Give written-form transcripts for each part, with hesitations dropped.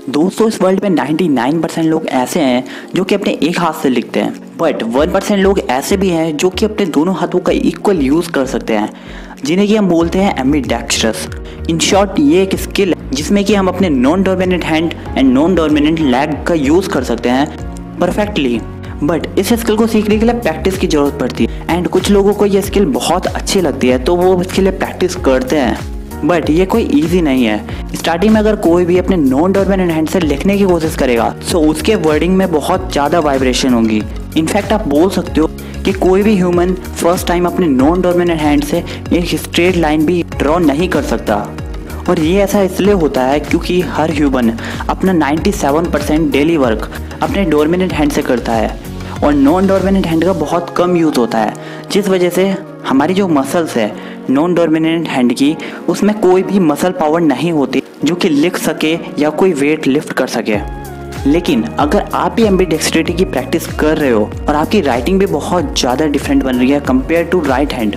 दोस्तों इस वर्ल्ड में 99% लोग ऐसे हैं जो कि अपने एक हाथ से लिखते हैं, बट 1% लोग ऐसे भी हैं जो कि अपने दोनों हाथों का इक्वल यूज़ कर सकते हैं, जिन्हें कि हम बोलते हैं एम्बीडेक्स्ट्रस। इन शॉर्ट ये एक स्किल है जिसमें कि हम अपने non dominant hand and non dominant leg का यूज़ कर सकते हैं परफेक्टली। बट इस स्किल को सीखने के लिए प्रैक्टिस की ज़रूरत पड़ती है एंड कुछ लोगों को ये स्किल बहुत अच्छी लगती है तो वो इसके लिए प्रैक्टिस करते हैं, बट ये कोई इजी नहीं है। स्टार्टिंग में अगर कोई भी अपने नॉन डोमिनेंट हैंड से लिखने की कोशिश करेगा तो उसके वर्डिंग में बहुत ज़्यादा वाइब्रेशन होगी। इनफैक्ट आप बोल सकते हो कि कोई भी ह्यूमन फर्स्ट टाइम अपने नॉन डोमिनेंट हैंड से एक स्ट्रेट लाइन भी ड्रॉ नहीं कर सकता। और ये ऐसा इसलिए होता है क्योंकि हर ह्यूमन अपना 97% डेली वर्क अपने डोमिनेंट हैंड से करता है और नॉन डोमिनेंट हैंड का बहुत कम यूज़ होता है, जिस वजह से हमारी जो मसल्स है नॉन डोमिनेंट हैंड की उसमें कोई भी मसल पावर नहीं होती जो कि लिख सके या कोई वेट लिफ्ट कर सके। लेकिन अगर आप भी एम्बीडेक्स्ट्रिटी की प्रैक्टिस कर रहे हो और आपकी राइटिंग भी बहुत ज़्यादा डिफरेंट बन रही है कंपेयर टू राइट हैंड,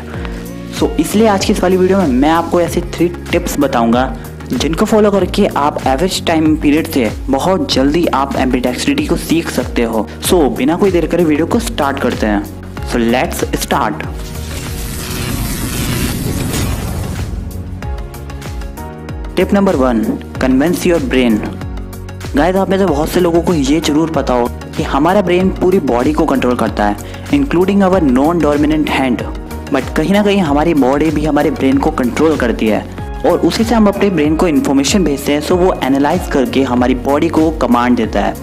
सो इसलिए आज की इस वाली वीडियो में मैं आपको ऐसे 3 टिप्स बताऊंगा जिनको फॉलो करके आप एवरेज टाइम पीरियड से बहुत जल्दी आप एम्बीडेक्स्ट्रिटी को सीख सकते हो। सो बिना कोई देर करे वीडियो को स्टार्ट करते हैं। So let's start. Tip number 1, convince your brain. Guys आप में से बहुत से लोगों को ये जरूर पता हो कि हमारा ब्रेन पूरी बॉडी को कंट्रोल करता है including our non dominant hand, but कहीं ना कहीं हमारी बॉडी भी हमारे ब्रेन को कंट्रोल करती है और उसी से हम अपने ब्रेन को इन्फॉर्मेशन भेजते हैं, सो वो एनालाइज करके हमारी बॉडी को कमांड देता है।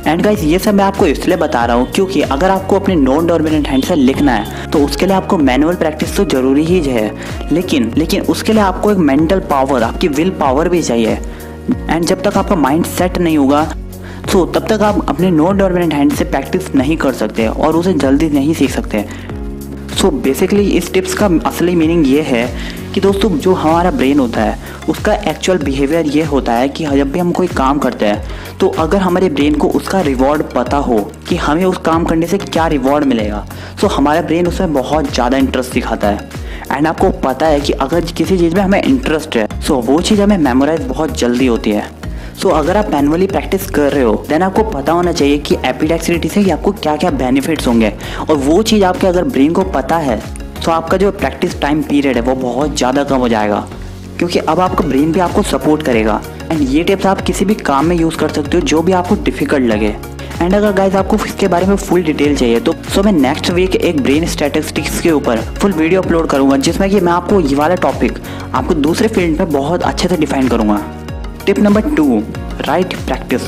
एंड गाइस ये सब मैं आपको इसलिए बता रहा हूँ क्योंकि अगर आपको अपने नॉन डोमिनेंट हैंड से लिखना है तो उसके लिए आपको मैनुअल प्रैक्टिस तो जरूरी ही है, लेकिन उसके लिए आपको एक मेंटल पावर, आपकी विल पावर भी चाहिए। एंड जब तक आपका माइंड सेट नहीं होगा तो तब तक आप अपने नॉन डोमिनेंट हैंड से प्रैक्टिस नहीं कर सकते और उसे जल्दी नहीं सीख सकते। सो बेसिकली इस टिप्स का असली मीनिंग ये है कि दोस्तों जो हमारा ब्रेन होता है उसका एक्चुअल बिहेवियर ये होता है कि जब भी हम कोई काम करते हैं तो अगर हमारे ब्रेन को उसका रिवॉर्ड पता हो कि हमें उस काम करने से क्या रिवॉर्ड मिलेगा, तो हमारा ब्रेन उसमें बहुत ज़्यादा इंटरेस्ट दिखाता है। एंड आपको पता है कि अगर किसी चीज़ में हमें इंटरेस्ट है सो वो चीज़ हमें मेमोराइज बहुत जल्दी होती है। सो अगर आप मैनुअली प्रैक्टिस कर रहे हो देन आपको पता होना चाहिए कि एम्बीडेक्स्ट्रिटी से आपको क्या क्या बेनिफिट्स होंगे, और वो चीज़ आपके अगर ब्रेन को पता है तो आपका जो प्रैक्टिस टाइम पीरियड है वो बहुत ज़्यादा कम हो जाएगा क्योंकि अब आपका ब्रेन भी आपको सपोर्ट करेगा। एंड ये टिप्स आप किसी भी काम में यूज़ कर सकते हो जो भी आपको डिफ़िकल्ट लगे। एंड अगर गाइस आपको इसके बारे में फुल डिटेल चाहिए तो मैं नेक्स्ट वीक एक ब्रेन स्टैटिस्टिक्स के ऊपर फुल वीडियो अपलोड करूँगा जिसमें कि मैं आपको ये वाला टॉपिक आपको दूसरे फील्ड में बहुत अच्छे से डिफाइन करूँगा। Tip number 2, right practice.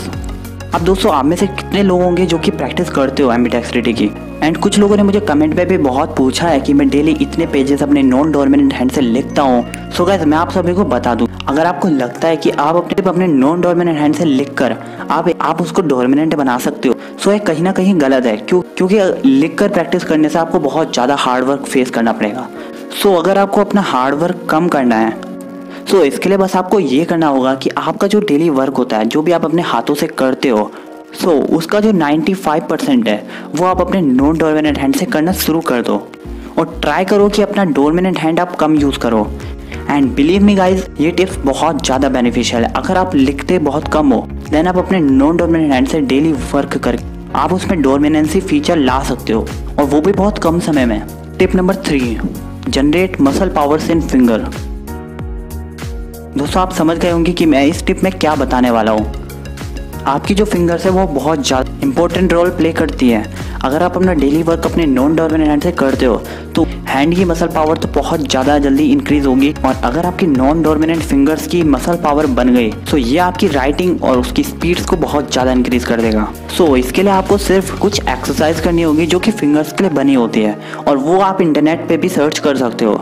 अब दोस्तों आप में से कितने लोग होंगे जो कि प्रैक्टिस करते हो एम्बीडेक्स्ट्रिटी की? एंड कुछ लोगों ने मुझे कमेंट पे भी बहुत पूछा है कि मैं डेली इतने पेजेस अपने नॉन डोमिनेंट हैंड से लिखता हूँ। सो गाइस मैं आप सभी को बता दूं, अगर आपको लगता है कि आप अपने नॉन डोमिनेंट हैंड से लिख कर आप उसको डोमिनेंट बना सकते हो, सो ये कहीं ना कहीं गलत है क्योंकि लिख कर प्रैक्टिस करने से आपको बहुत ज़्यादा हार्ड वर्क फेस करना पड़ेगा। सो अगर आपको अपना हार्ड वर्क कम करना है सो इसके लिए बस आपको ये करना होगा कि आपका जो डेली वर्क होता है, जो भी आप अपने हाथों से करते हो, सो उसका जो 95% है वो आप अपने नॉन डोमिनेंट हैंड से करना शुरू कर दो और ट्राई करो कि अपना डोमिनेंट हैंड आप कम यूज़ करो। एंड बिलीव मी गाइज ये टिप्स बहुत ज़्यादा बेनिफिशियल है। अगर आप लिखते बहुत कम हो देन आप अपने नॉन डोमिनेंट हैंड से डेली वर्क करके आप उसमें डोमिनेंसी फीचर ला सकते हो और वो भी बहुत कम समय में। Tip number 3, generate muscle powers in finger. दोस्तों आप समझ गए होंगे कि मैं इस टिप में क्या बताने वाला हूँ। आपकी जो फिंगर्स है वो बहुत ज़्यादा इंपॉर्टेंट रोल प्ले करती है। अगर आप अपना डेली वर्क अपने नॉन डोमिनेंट हैंड से करते हो तो हैंड की मसल पावर तो बहुत ज़्यादा जल्दी इंक्रीज होगी, और अगर आपकी नॉन डोमिनेंट फिंगर्स की मसल पावर बन गई तो ये आपकी राइटिंग और उसकी स्पीड्स को बहुत ज़्यादा इंक्रीज कर देगा। सो इसके लिए आपको सिर्फ कुछ एक्सरसाइज करनी होगी जो कि फिंगर्स के लिए बनी होती है, और वो आप इंटरनेट पे भी सर्च कर सकते हो।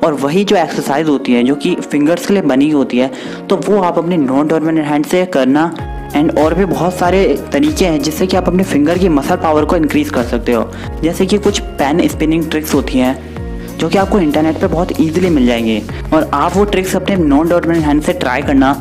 और वही जो एक्सरसाइज होती है जो कि फिंगर्स के लिए बनी होती है तो वो आप अपने नॉन डोमिनेंट हैंड से करना। एंड और भी बहुत सारे तरीके हैं जिससे कि आप अपने फिंगर की मसल पावर को इंक्रीज़ कर सकते हो, जैसे कि कुछ पेन स्पिनिंग ट्रिक्स होती हैं जो कि आपको इंटरनेट पे बहुत इजीली मिल जाएंगी, और आप वो ट्रिक्स अपने नॉन डोमिनेंट हैंड से ट्राई करना,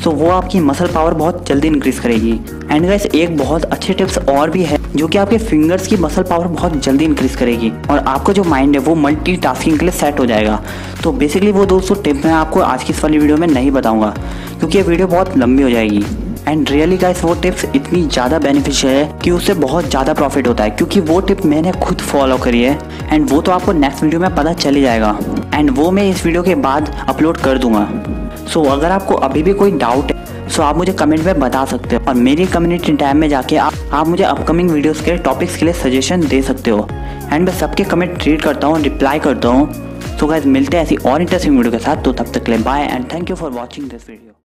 सो वो आपकी मसल पावर बहुत जल्दी इंक्रीज़ करेगी। एंड गाइस एक बहुत अच्छे टिप्स और भी है जो कि आपके फिंगर्स की मसल पावर बहुत जल्दी इंक्रीज़ करेगी और आपका जो माइंड है वो मल्टीटास्किंग के लिए सेट हो जाएगा। तो बेसिकली वो दोस्तों टिप मैं आपको आज की इस वाली वीडियो में नहीं बताऊँगा क्योंकि ये वीडियो बहुत लंबी हो जाएगी। एंड रियली गाइस वो टिप्स इतनी ज़्यादा बेनिफिशियल है कि उससे बहुत ज़्यादा प्रॉफिट होता है, क्योंकि वो टिप मैंने खुद फॉलो करी है एंड वो तो आपको नेक्स्ट वीडियो में पता चल ही जाएगा एंड वो मैं इस वीडियो के बाद अपलोड कर दूंगा। सो अगर आपको अभी भी कोई डाउट है सो आप मुझे कमेंट में बता सकते हो और मेरी कम्युनिटी टैब में जाके आप मुझे अपकमिंग वीडियोस के टॉपिक्स के लिए सजेशन दे सकते हो एंड मैं सबके कमेंट रीड करता हूँ, रिप्लाई करता हूँ। सो गाइस मिलते हैं ऐसी और इंटरेस्टिंग वीडियो के साथ, तो तब तक के लिए bye and thank you for watching this video.